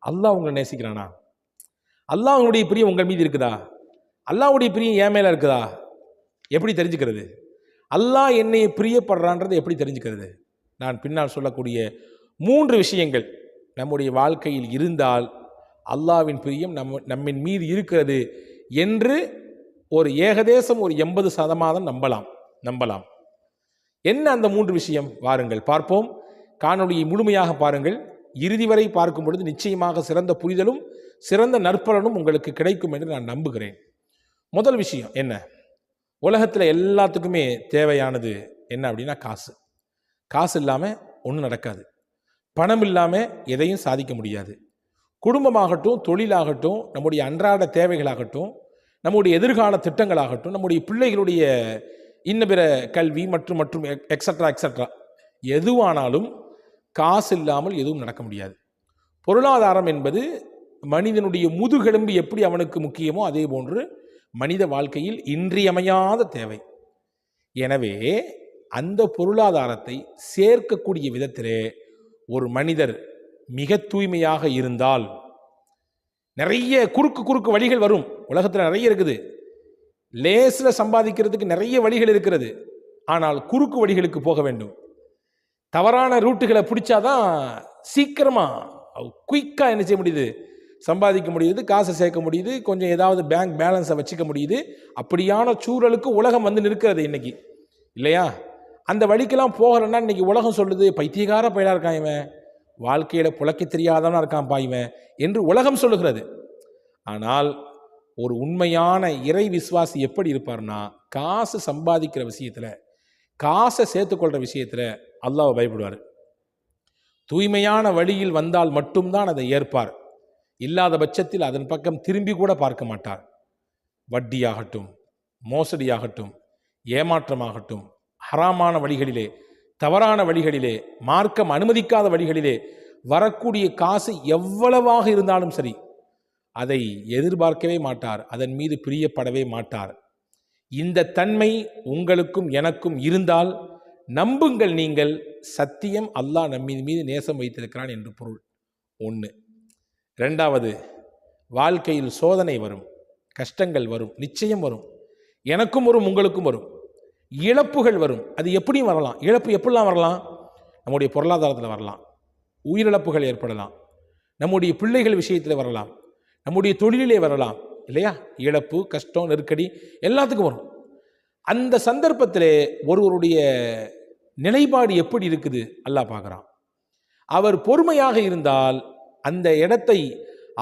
அல்லாஹ் உங்களை நேசிக்கிறானா? அல்லாஹ்வுடைய பிரியம் உங்கள் மீது இருக்குதா? அல்லாஹ்வுடைய பிரியம் என் மேல இருக்குதா? எப்படி தெரிஞ்சுக்கிறது? அல்லாஹ் என்னை பிரியப்படுறான்றது எப்படி தெரிஞ்சுக்கிறது? நான் பின்னால் சொல்லக்கூடிய 3 விஷயங்கள் நம்முடைய வாழ்க்கையில் இருந்தால் அல்லாஹ்வின் பிரியம் நம்மின் மீது இருக்கிறது என்று ஒரு ஏகதேசம் ஒரு 80% நம்பலாம். என்ன அந்த 3 விஷயம்? வாருங்கள் பார்ப்போம். காணொளியை முழுமையாக பாருங்கள். இறுதி வரை பார்க்கும் பொழுது நிச்சயமாக சிறந்த புரிதலும் சிறந்த நற்பலனும் உங்களுக்கு கிடைக்கும் என்று நான் நம்புகிறேன். முதல் விஷயம் என்ன? உலகத்தில் எல்லாத்துக்குமே தேவையானது என்ன அப்படின்னா காசு. காசு இல்லாமல் ஒன்றும் நடக்காது. பணம் இல்லாமல் எதையும் சாதிக்க முடியாது. குடும்பமாகட்டும், தொழிலாகட்டும், நம்முடைய அன்றாட தேவைகளாகட்டும், நம்முடைய எதிர்கால திட்டங்களாகட்டும், நம்முடைய பிள்ளைகளுடைய இன்ன பிற கல்வி மற்றும் எக்ஸட்ரா எதுவானாலும் காசு இல்லாமல் எதுவும் நடக்க முடியாது. பொருளாதாரம் என்பது மனிதனுடைய முதுகெலும்பு எப்படி அவனுக்கு முக்கியமோ அதே போன்று மனித வாழ்க்கையில் இன்றியமையாத தேவை. எனவே அந்த பொருளாதாரத்தை சேர்க்கக்கூடிய விதத்திலே ஒரு மனிதர் மிக தூய்மையாக இருந்தால், நிறைய குறுக்கு வழிகள் வரும். உலகத்தில் நிறைய இருக்குது. லேசில் சம்பாதிக்கிறதுக்கு நிறைய வழிகள் இருக்கிறது. ஆனால் குறுக்கு வழிகளுக்கு போக வேண்டும். தவறான ரூட்டுகளை பிடிச்சாதான் சீக்கிரமாக குயிக்காக என்ன செய்ய முடியுது? சம்பாதிக்க முடியுது, காசை சேர்க்க முடியுது, கொஞ்சம் ஏதாவது பேங்க் பேலன்ஸை வச்சுக்க முடியுது. அப்படியான சூழலுக்கு உலகம் வந்து நிற்கிறது இன்னைக்கு, இல்லையா? அந்த வழிக்கெல்லாம் போகிறேன்னா இன்னைக்கு உலகம் சொல்லுது, பைத்தியக்கார பயிலாக இருக்கான் இவன், வாழ்க்கையில் புழைக்க தெரியாதவனா இருக்கான் பாய்வன் என்று உலகம் சொல்லுகிறது. ஆனால் ஒரு உண்மையான இறை விசுவாசி எப்படி இருப்பார்னா, காசு சம்பாதிக்கிற விஷயத்தில், காசை சேர்த்துக்கொள்கிற விஷயத்தில் அல்லாஹ்வை பயப்படுவார். தூய்மையான வழியில் வந்தால் மட்டும்தான் அதை ஏற்பார். இல்லாத பட்சத்தில் அதன் பக்கம் திரும்பி கூட பார்க்க மாட்டார். வட்டியாகட்டும், மோசடியாகட்டும், ஏமாற்றமாகட்டும், ஹராமான வழிகளிலே, தவறான வழிகளிலே, மார்க்கம் அனுமதிக்காத வழிகளிலே வரக்கூடிய காசு எவ்வளவாக இருந்தாலும் சரி அதை எதிர்பார்க்கவே மாட்டார். அதன் மீது பிரியப்படவே மாட்டார். இந்த தன்மை உங்களுக்கும் எனக்கும் இருந்தால் நம்புங்கள், நீங்கள் சத்தியம் அல்லாஹ் நம்மின் மீது நேசம் வைத்திருக்கிறான் என்று பொருள். 1. 2வது, வாழ்க்கையில் சோதனை வரும், கஷ்டங்கள் வரும், நிச்சயம் வரும். எனக்கும் வரும், உங்களுக்கும் வரும். இழப்புகள் வரும். அது எப்படியும் வரலாம். இழப்பு எப்படிலாம் வரலாம்? நம்முடைய பொருளாதாரத்தில் வரலாம், உயிரிழப்புகள் ஏற்படலாம், நம்முடைய பிள்ளைகள் விஷயத்தில் வரலாம், நம்முடைய தொழிலிலே வரலாம், இல்லையா? இழப்பு, கஷ்டம், நெருக்கடி எல்லாத்துக்கும் வரும். அந்த சந்தர்ப்பத்திலே ஒருவருடைய நிலைப்பாடு எப்படி இருக்குது அல்லாஹ் பார்க்குறான். அவர் பொறுமையாக இருந்தால், அந்த இடத்தை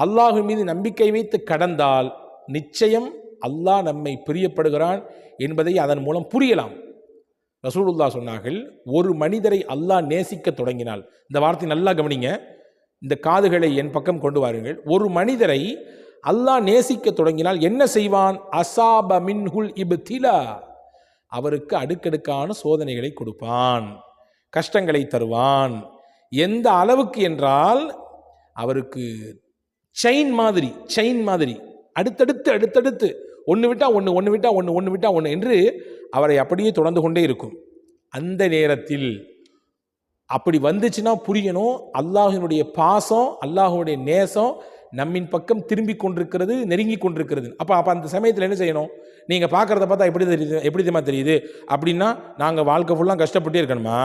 அல்லாஹ்வின் மீது நம்பிக்கை வைத்து கடந்தால் நிச்சயம் அல்லாஹ் நம்மை பிரியப்படுகிறான் என்பதை அதன் மூலம் புரியலாம். ரசூலுல்லாஹ் சொன்னார்கள், ஒரு மனிதரை அல்லாஹ் நேசிக்க தொடங்கினால், இந்த வார்த்தை நல்லா கவனிங்க, இந்த காதுகளை என் பக்கம் கொண்டு வாருங்கள். ஒரு மனிதரை அல்லாஹ் நேசிக்க தொடங்கினால் என்ன செய்வான்? அசாப மின்ஹுல் இப்திலா, அவருக்கு அடுக்கடுக்கான சோதனைகளை கொடுப்பான், கஷ்டங்களை தருவான். எந்த அளவுக்கு என்றால், அவருக்கு செயின் மாதிரி அடுத்தடுத்து ஒன்று விட்டா ஒன்று என்று அவரை அப்படியே தொடர்ந்து கொண்டே இருக்கும். அந்த நேரத்தில் அப்படி வந்துச்சுன்னா புரியணும், அல்லாஹ்வினுடைய பாசம், அல்லாஹ்வுடைய நேசம் நம்மின் பக்கம் திரும்பி கொண்டிருக்கிறது, நெருங்கி கொண்டிருக்கிறது. அப்போ அந்த சமயத்தில் என்ன செய்யணும்? நீங்கள் பார்க்குறத பார்த்தா எப்படி தெரியுது அப்படின்னா, நாங்கள் வாழ்க்கை ஃபுல்லாக கஷ்டப்பட்டே இருக்கணுமா?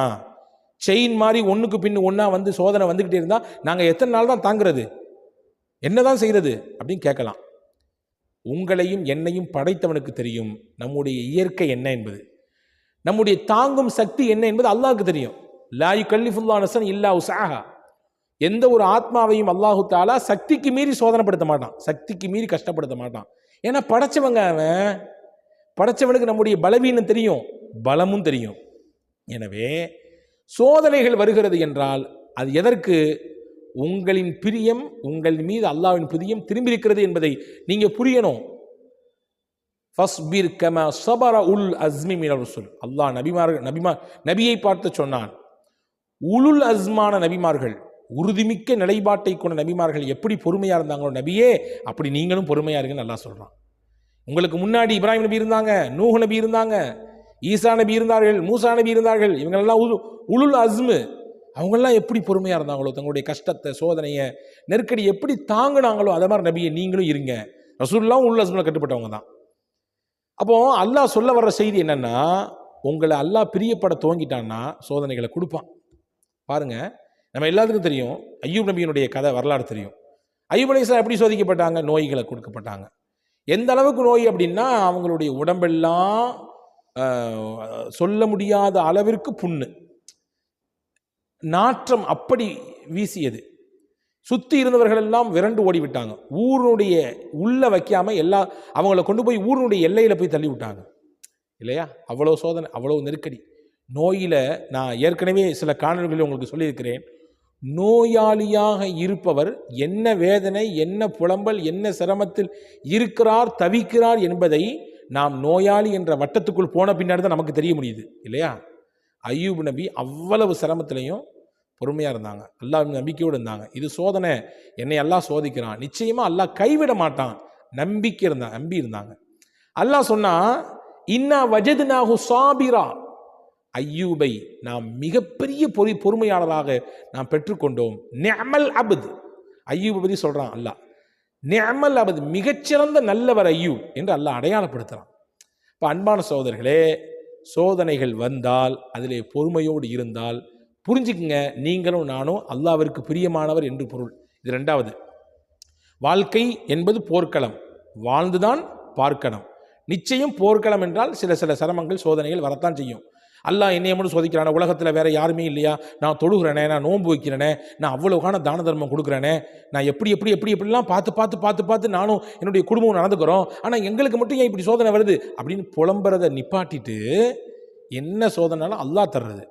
செயின் மாதிரி ஒன்றுக்கு பின் ஒன்றா வந்து சோதனை வந்துக்கிட்டே இருந்தால் நாங்கள் எத்தனை நாள் தான் தாங்கிறது? என்ன தான் செய்கிறது அப்படின்னு கேட்கலாம். உங்களையும் என்னையும் படைத்தவனுக்கு தெரியும் நம்முடைய இயற்கை என்ன என்பது, நம்முடைய தாங்கும் சக்தி என்ன என்பது அல்லாஹ்வுக்கு தெரியும். லா யுகல்லிஃபுல்லாஹு நஃப்ஸன் இல்லா உஸ்ஆஹா. எந்த ஒரு ஆத்மாவையும் அல்லாஹு தஆலா சக்திக்கு மீறி சோதனைப்படுத்த மாட்டான், சக்திக்கு மீறி கஷ்டப்படுத்த மாட்டான். ஏன்னா படைச்சவங்க அவன், படைச்சவனுக்கு நம்முடைய பலவீனம் தெரியும், பலமும் தெரியும். எனவே சோதனைகள் வருகிறது என்றால் அது எதற்கு? உங்களின் பிரியம், உங்கள் மீது அல்லாஹ்வின் பிரியம் திரும்பி இருக்கிறது என்பதை நீங்க புரியணும். ஃபஸ்பிர் கமா ஸபர உல் அஸ்மி மினர் ருசுல். அல்லாஹ் நபியை பார்த்து சொன்னான், உலுல் அஸ்மான நபிமார்கள், உறுதிமிக்க நிலைப்பாட்டை கொண்ட நபிமார்கள் எப்படி பொறுமையா இருந்தாங்களோ நபியே, அப்படி நீங்களும் பொறுமையா இருங்கன்னு அல்லாஹ் சொல்றான். உங்களுக்கு முன்னாடி இப்ராஹிம் நபி இருந்தாங்க, நூஹ் நபி இருந்தாங்க, ஈசா நபி இருந்தார்கள், மூசா நபி இருந்தார்கள். இவங்களெல்லாம் உலுல் அஸ்மு. அவங்கெல்லாம் எப்படி பொறுமையாக இருந்தாங்களோ, தங்களுடைய கஷ்டத்தை, சோதனையை, நெருக்கடி எப்படி தாங்கினாங்களோ, அதே மாதிரி நபியை நீங்களும் இருங்க. ரசூலுல்லாஹ் உள்ள ரசூலுல்லாஹ் கட்டுப்பட்டவங்க தான். அப்போ அல்லாஹ் சொல்ல வர்ற செய்தி என்னன்னா, உங்களை அல்லாஹ் பிரியப்பட துவங்கிட்டான்னா சோதனைகளை கொடுப்பான். பாருங்க, நம்ம எல்லாத்துக்கும் தெரியும், அய்யூப் நபியினுடைய கதை வரலாறு தெரியும். அய்யூப் அலைஹிஸ்ஸலாம் எப்படி சோதிக்கப்பட்டாங்க? நோய்களை கொடுக்கப்பட்டாங்க. எந்த அளவுக்கு நோய் அப்படின்னா, அவங்களுடைய உடம்பெல்லாம் சொல்ல முடியாத அளவிற்கு புண்ணு, நாற்றம் அப்படி வீசியது. சுற்றி இருந்தவர்கள் எல்லாம் விரண்டு ஓடிவிட்டாங்க. ஊருடைய உள்ள வைக்காம அவங்கள கொண்டு போய் ஊருடைய எல்லையில போய் தள்ளி விட்டாங்க இல்லையா? அவ்வளோ சோதனை, அவ்வளோ நெருக்கடி. நோயில நான் ஏற்கனவே சில காணொளிகளில் உங்களுக்கு சொல்லியிருக்கிறேன். நோயாளியாக இருப்பவர் என்ன வேதனை, என்ன புலம்பல், என்ன சிரமத்தில் இருக்கிறார், தவிக்கிறார் என்பதை நாம் நோயாளி என்ற வட்டத்துக்குள் போன பின்னாடி தான் நமக்கு தெரிய முடியுது இல்லையா? அய்யூப் நபி அவ்வளவு சிரமத்திலையும் பொறுமையாக இருந்தாங்க, அல்லாஹ் நம்பிக்கையோடு இருந்தாங்க. இது சோதனை, என்னை அல்லாஹ் சோதிக்கிறான், நிச்சயமாக அல்லாஹ் கைவிட மாட்டான், நம்பி இருந்தாங்க. அல்லாஹ் சொன்னா, இன்னா வஜத்னாஹு சாபிரா, அய்யூபை நாம் மிகப்பெரிய பொறுமையாளராக நாம் பெற்றுக்கொண்டோம். நிஅமல் அப்த், அய்யூபை பற்றி சொல்றான் அல்லாஹ். நிஅமல் அப்த், மிகச்சிறந்த நல்லவர் அய்யூப் என்று அல்லாஹ் அடையாளப்படுத்துறான். இப்போ அன்பான சகோதரர்களே, சோதனைகள் வந்தால் அதிலே பொறுமையோடு இருந்தால் புரிஞ்சுக்குங்க, நீங்களும் நானும் அல்லாஹ்விற்கு பிரியமானவர் என்று பொருள். இது ரெண்டாவது. வாழ்க்கை என்பது போர்க்களம், வாழ்ந்துதான் பார்க்கணும். நிச்சயம் போர்க்களம் என்றால் சில சிரமங்கள், சோதனைகள் வரத்தான் செய்யும். அல்லாஹ் என்னைய மட்டும் சோதிக்கிறானே, உலகத்தில் வேற யாருமே இல்லையா? நான் தொழுகிறேனே, நான் நோன்பு வைக்கிறேனே, நான் அவ்வளவுக்கான தான தர்மம் கொடுக்குறேனே, நான் எப்படிலாம் பார்த்து நானும் என்னுடைய குடும்பம் நடந்துக்கிறோம், ஆனால் எங்களுக்கு மட்டும் ஏன் இப்படி சோதனை வருது அப்படின்னு புலம்புறதை நிப்பாட்டிட்டு, என்ன சோதனைனாலும் அல்லாஹ் தர்றது.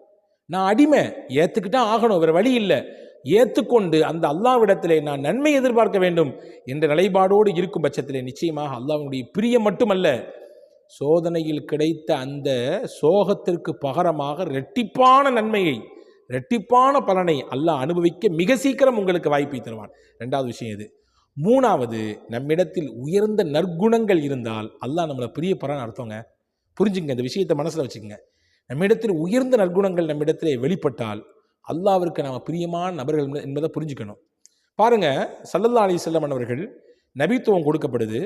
நான் அடிமை, ஏற்றுக்கிட்டா ஆகணும், வேறு வழி இல்லை. ஏற்றுக்கொண்டு அந்த அல்லாஹ்விடத்திலே நான் நன்மை எதிர்பார்க்க வேண்டும் என்ற நிலைப்பாடோடு இருக்கும் பட்சத்திலே நிச்சயமாக அல்லாஹ்வுடைய பிரியம் மட்டுமல்ல, சோதனையில் கிடைத்த அந்த சோகத்திற்கு பகரமாக இரட்டிப்பான நன்மையை, இரட்டிப்பான பலனை அல்லாஹ் அனுபவிக்க மிக சீக்கிரம் உங்களுக்கு வாய்ப்பை தருவான். ரெண்டாவது விஷயம் இது. மூணாவது, நம்மிடத்தில் உயர்ந்த நற்குணங்கள் இருந்தால் அல்லாஹ் நம்மளை பிரியப்படுறான்னு அர்த்தங்க. புரிஞ்சுங்க, இந்த விஷயத்தை மனசில் வச்சுக்கோங்க. நம்மிடத்தில் உயர்ந்த நற்குணங்கள் நம்மிடத்திலே வெளிப்பட்டால் அல்லாஹ்விற்கு நாம் பிரியமான நபர்கள் என்பதை புரிஞ்சுக்கணும். பாருங்க, ஸல்லல்லாஹு அலைஹி வஸல்லம் அவர்கள் நபித்துவம் கொடுக்கப்படுது,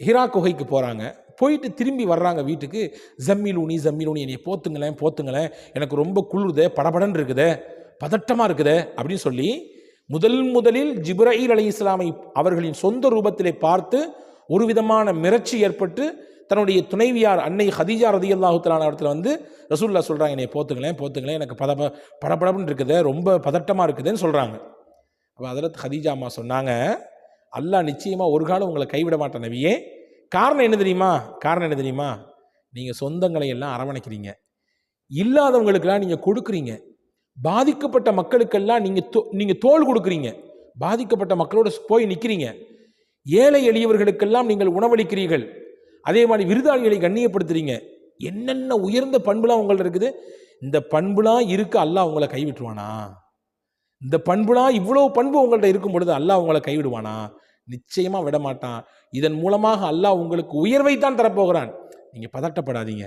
ஹிரா குகைக்கு போகிறாங்க. போயிட்டு திரும்பி வர்றாங்க வீட்டுக்கு. ஜம்மிலூனி என்னை போத்துங்களேன், எனக்கு ரொம்ப குளிருதே, படபடன்னு இருக்குதே, பதட்டமாக இருக்குதே அப்படின்னு சொல்லி முதலில் ஜிப்ரீல் அலைஹிஸ்ஸலாமை அவர்களின் சொந்த ரூபத்திலே பார்த்து ஒரு விதமான மிரட்சி ஏற்பட்டு தன்னுடைய துணைவியார் அன்னை ஹதீஜா ரலியல்லாஹு தஆலா இடத்துல வந்து ரசூலுல்லாஹ் சொல்கிறாங்க, என்னை போத்துங்களேன், எனக்கு படபடன்னு இருக்குதே, ரொம்ப பதட்டமாக இருக்குதுன்னு சொல்கிறாங்க. அப்போ ஹதரத் ஹதீஜா அம்மா சொன்னாங்க, அல்லாஹ் நிச்சயமாக ஒரு காலம் உங்களை கைவிட மாட்டான் நபியே. காரணம் என்ன தெரியுமா? நீங்கள் சொந்தங்களை எல்லாம் அரவணைக்கிறீங்க, இல்லாதவங்களுக்கெல்லாம் நீங்கள் கொடுக்குறீங்க, பாதிக்கப்பட்ட மக்களுக்கெல்லாம் நீங்கள் தோள் கொடுக்குறீங்க, பாதிக்கப்பட்ட மக்களோட போய் நிற்கிறீங்க, ஏழை எளியவர்களுக்கெல்லாம் நீங்கள் உணவளிக்கிறீர்கள், அதே மாதிரி விருதாளிகளை கண்ணியப்படுத்துறீங்க. என்னென்ன உயர்ந்த பண்புலாம் உங்கள்ட்ட இருக்குது. இந்த பண்புலாம் இருக்க அல்லாஹ் உங்களை கைவிட்டுருவானா? இந்த பண்புலாம் இவ்வளவு பண்பு உங்கள்ட்ட இருக்கும் பொழுது அல்லாஹ் உங்களை கைவிடுவானா? நிச்சயமாக விடமாட்டான். இதன் மூலமாக அல்லாஹ் உங்களுக்கு உயர்வைத்தான் தரப்போகிறான். நீங்கள் பதட்டப்படாதீங்க,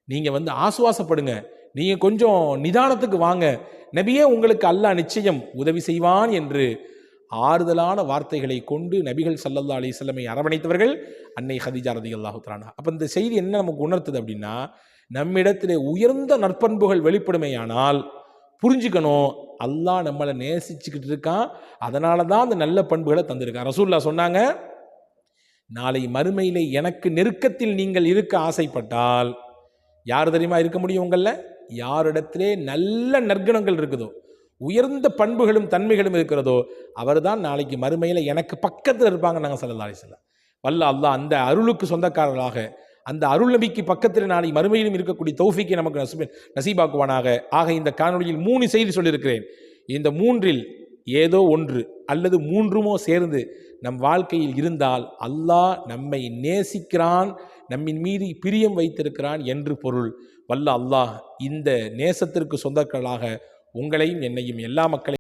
நீங்கள் ஆசுவாசப்படுங்க, நீங்கள் கொஞ்சம் நிதானத்துக்கு வாங்க, நபியே உங்களுக்கு அல்லாஹ் நிச்சயம் உதவி செய்வான் என்று ஆறுதலான வார்த்தைகளை கொண்டு நபிகள் ஸல்லல்லாஹு அலைஹி வஸல்லம் அரவணைத்தவர்கள் அன்னை ஹதீஜா ரலியல்லாஹு தஆலா. அப்போ இந்த செய்தி என்ன நமக்கு உணர்த்துது அப்படின்னா, நம்மிடத்திலே உயர்ந்த நற்பண்புகள் வெளிப்படுமையானால் புரிஞ்சுக்கணும், அல்லாஹ் நம்மளை நேசிச்சுக்கிட்டு இருக்கான், அதனால தான் அந்த நல்ல பண்புகளை தந்திருக்கான். ரசூலுல்லாஹ் சொன்னாங்க, நாளை மறுமையிலே எனக்கு நெருக்கத்தில் நீங்கள் இருக்க ஆசைப்பட்டால் யார் தெரியுமா இருக்க முடியும்? உங்களில் யாரிடத்திலே நல்ல நற்குணங்கள் இருக்குதோ, உயர்ந்த பண்புகளும் தன்மைகளும் இருக்கிறதோ, அவர் தான் நாளைக்கு மறுமையில் எனக்கு பக்கத்தில் இருப்பாங்க. நாங்கள் ஸல்லல்லாஹு அலைஹி வஸல்லம் வல்ல அல்லாஹ் அந்த அருளுக்கு சொந்தக்காரர்களாக, அந்த அருள் நபிக்கு பக்கத்தில் நாளை மறுமையிலும் இருக்கக்கூடிய தௌஃபீக்கை நமக்கு நசீபாக்குவானாக. ஆக இந்த காணொலியில் 3 செய்தி சொல்லியிருக்கிறேன். இந்த 3இல் ஏதோ ஒன்று அல்லது 3மோ சேர்ந்து நம் வாழ்க்கையில் இருந்தால் அல்லாஹ் நம்மை நேசிக்கிறான், நம்மின் மீது பிரியம் வைத்திருக்கிறான் என்று பொருள். வல்ல அல்லாஹ் இந்த நேசத்திற்கு சொந்தக்காரர்களாக உங்களையும் என்னையும் எல்லா மக்களையும்